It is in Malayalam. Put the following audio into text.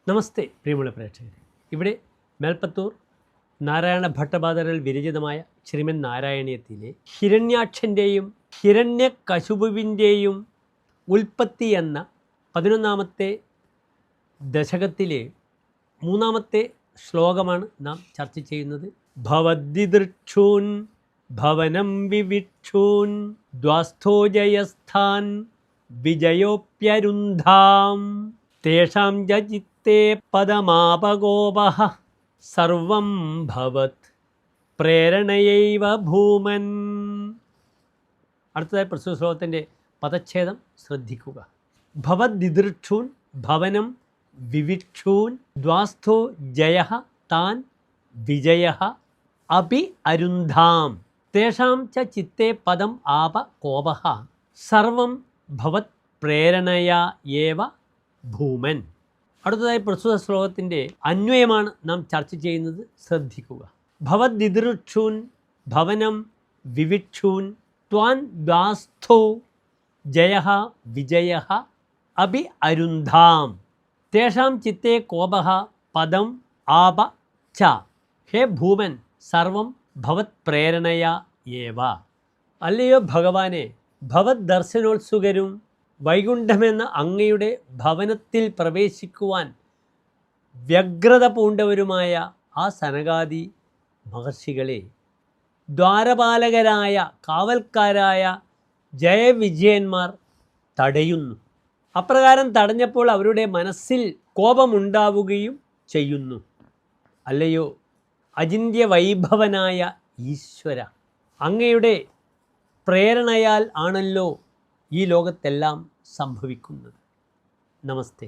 നമസ്തേ പ്രിയമുള്ള പ്രേക്ഷകരെ. ഇവിടെ മേൽപ്പത്തൂർ നാരായണ ഭട്ടപാദരാൽ വിരചിതമായ ശ്രീമൻ നാരായണീയത്തിലെ ഹിരണ്യാക്ഷൻ്റെയും ഹിരണ്യകശുപുവിൻ്റെയും ഉൽപ്പത്തി എന്ന 11ാമത്തെ ദശകത്തിലെ 3ാമത്തെ ശ്ലോകമാണ് നാം ചർച്ച ചെയ്യുന്നത്. ഭവദ്ദിദൃക്ഷൂൻ ഭവനം വിവിക്ഷൂൻ ദ്വാസ്ഥോ ജയസ്ഥാൻ വിജയോപ്യരുന്ധാം തേഷാം ചിത്തേ പദമാപഗോപഃ സർവം ഭവത് പ്രേരണയൈവ ഭൂമൻ. അടുത്തതായി പ്രസ്തുത ശ്ലോകത്തിൻ്റെ പദച്ഛേദം ശ്രദ്ധിക്കുക. ഭവദ്ദിദൃക്ഷൂൻ ഭവനം വിവിക്ഷൂൻ ദ്വാസ്ഥോ ജയഃ താൻ വിജയഃ അപി അരുന്ധാം തേഷാം ച ചിത്തേ പദം ആപ കോപഃ സർവം ഭവത് പ്രേരണയാ ഏവ ഭൂമൻ. അടുത്തതായി പ്രസ്തുത ശ്ലോകത്തിൻ്റെ അന്വയമാണ് നാം ചർച്ച ചെയ്യുന്നത്. ശ്രദ്ധിക്കുക. ഭവദ്ദിദൃക്ഷൂൻ ഭവനം വിവിക്ഷൂൻ ത്വാൻ ദ്വാസ്ഥോ ജയഃ വിജയഃ അപി അരുന്ധാം തേഷാം ചിത്തേ കോപഃ പദം ആപ ച ഹേ ഭൂമൻ സർവം ഭവത് പ്രേരണയാ ഏവ. അല്ലയോ ഭഗവാനെ, ഭവത് ദർശനോത്സുകരും വൈകുണ്ഠമെന്ന അങ്ങയുടെ ഭവനത്തിൽ പ്രവേശിക്കുവാൻ വ്യഗ്രത പൂണ്ടവരുമായ ആ സനകാദി മഹർഷികളെ ദ്വാരപാലകരായ കാവൽക്കാരായ ജയവിജയന്മാർ തടയുന്നു. അപ്രകാരം തടഞ്ഞപ്പോൾ അവരുടെ മനസ്സിൽ കോപമുണ്ടാവുകയും ചെയ്യുന്നു. അല്ലയോ അചിന്ത്യ വൈഭവനായ ഈശ്വര, അങ്ങയുടെ പ്രേരണയാൽ ആണല്ലോ ഈ ലോകത്തെല്ലാം സംഭവിക്കുന്നത്. നമസ്തേ.